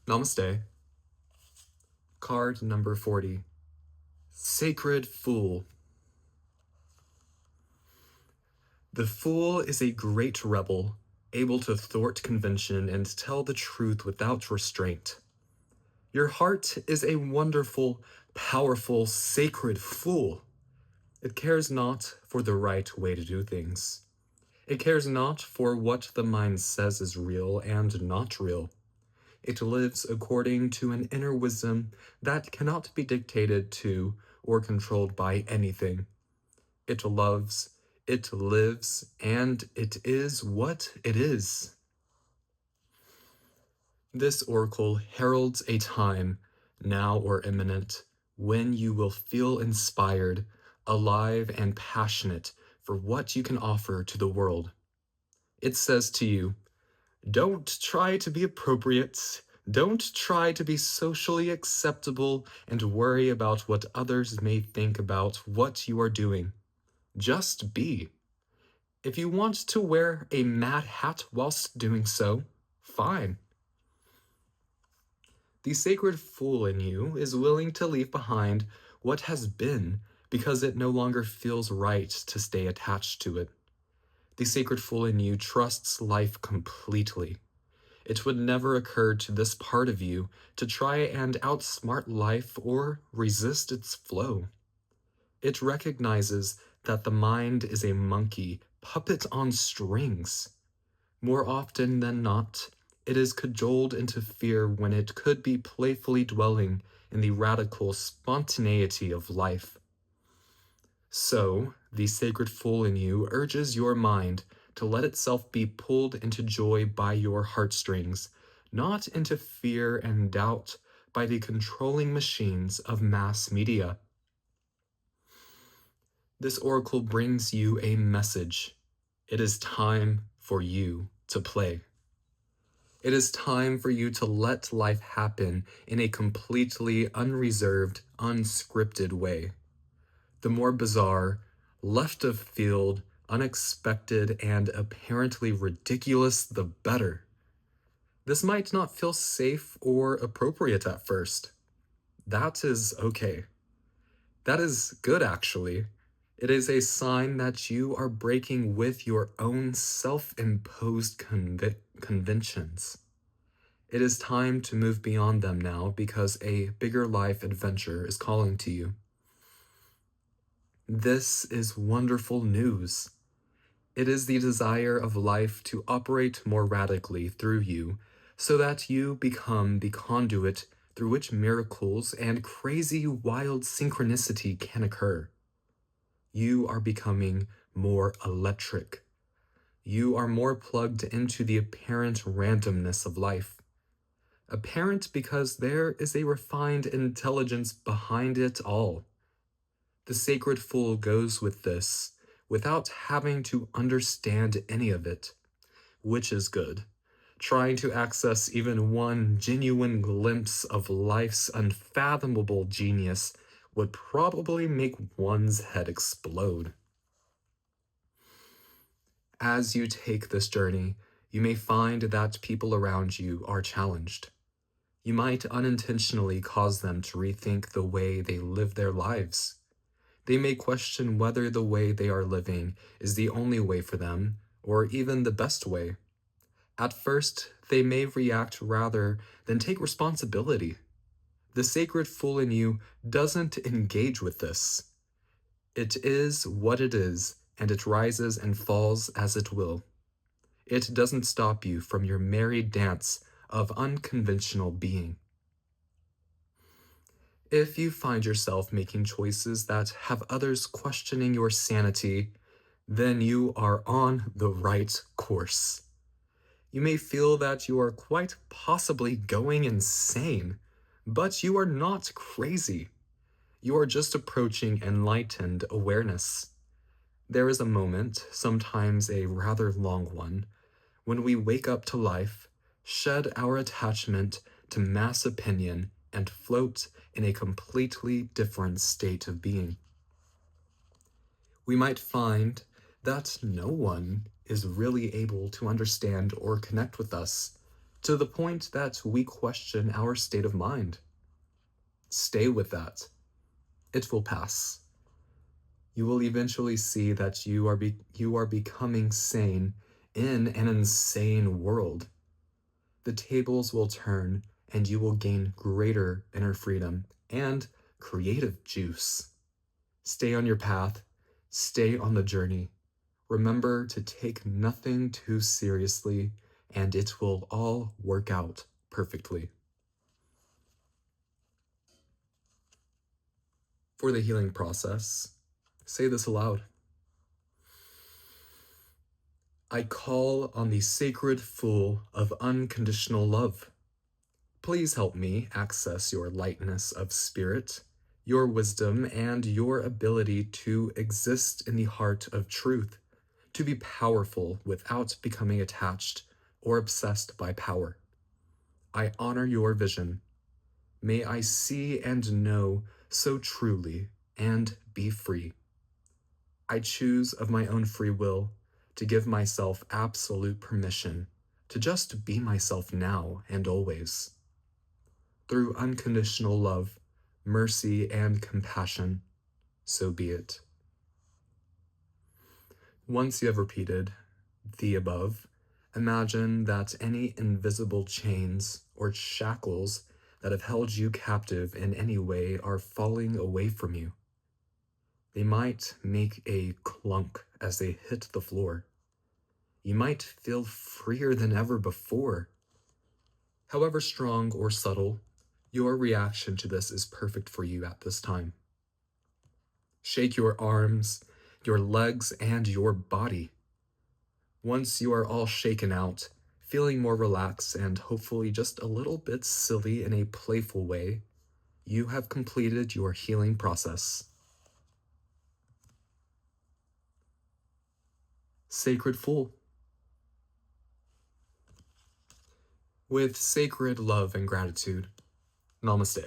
Namaste. Card number 40. Sacred Fool. The fool is a great rebel, able to thwart convention and tell the truth without restraint. Your heart is a wonderful, powerful, sacred fool. It cares not for the right way to do things. It cares not for what the mind says is real and not real. It lives according to an inner wisdom that cannot be dictated to or controlled by anything. It loves, it lives, and it is what it is. This oracle heralds a time, now or imminent, when you will feel inspired, alive, and passionate for what you can offer to the world. It says to you, don't try to be appropriate. Don't try to be socially acceptable and worry about what others may think about what you are doing. Just be. If you want to wear a mad hat whilst doing so, fine. The sacred fool in you is willing to leave behind what has been because it no longer feels right to stay attached to it. The sacred fool in you trusts life completely. It would never occur to this part of you to try and outsmart life or resist its flow. It recognizes that the mind is a monkey puppet on strings. More often than not, it is cajoled into fear when it could be playfully dwelling in the radical spontaneity of life. So, the sacred fool in you urges your mind to let itself be pulled into joy by your heartstrings, not into fear and doubt by the controlling machines of mass media. This oracle brings you a message. It is time for you to play. It is time for you to let life happen in a completely unreserved, unscripted way. The more bizarre, left of field, unexpected, and apparently ridiculous, the better. This might not feel safe or appropriate at first. That is okay. That is good, actually. It is a sign that you are breaking with your own self-imposed conventions. It is time to move beyond them now because a bigger life adventure is calling to you. This is wonderful news. It is the desire of life to operate more radically through you so that you become the conduit through which miracles and crazy wild synchronicity can occur. You are becoming more electric. You are more plugged into the apparent randomness of life. Apparent because there is a refined intelligence behind it all. The sacred fool goes with this without having to understand any of it, which is good. Trying to access even one genuine glimpse of life's unfathomable genius would probably make one's head explode. As you take this journey, you may find that people around you are challenged. You might unintentionally cause them to rethink the way they live their lives. They may question whether the way they are living is the only way for them, or even the best way. At first, they may react rather than take responsibility. The sacred fool in you doesn't engage with this. It is what it is, and it rises and falls as it will. It doesn't stop you from your merry dance of unconventional being. If you find yourself making choices that have others questioning your sanity, then you are on the right course. You may feel that you are quite possibly going insane, but you are not crazy. You are just approaching enlightened awareness. There is a moment, sometimes a rather long one, when we wake up to life, shed our attachment to mass opinion, and float in a completely different state of being. We might find that no one is really able to understand or connect with us to the point that we question our state of mind. Stay with that. It will pass. You will eventually see that you are becoming sane in an insane world. The tables will turn and you will gain greater inner freedom and creative juice. Stay on your path, stay on the journey. Remember to take nothing too seriously, and it will all work out perfectly. For the healing process, say this aloud. I call on the sacred Fool of unconditional love. Please help me access your lightness of spirit, your wisdom, and your ability to exist in the heart of truth, to be powerful without becoming attached or obsessed by power. I honor your vision. May I see and know so truly and be free. I choose of my own free will to give myself absolute permission to just be myself now and always. Through unconditional love, mercy, and compassion, so be it. Once you have repeated the above, imagine that any invisible chains or shackles that have held you captive in any way are falling away from you. They might make a clunk as they hit the floor. You might feel freer than ever before. However strong or subtle, your reaction to this is perfect for you at this time. Shake your arms, your legs, and your body. Once you are all shaken out, feeling more relaxed and hopefully just a little bit silly in a playful way, you have completed your healing process. Sacred Fool. With sacred love and gratitude, Namaste.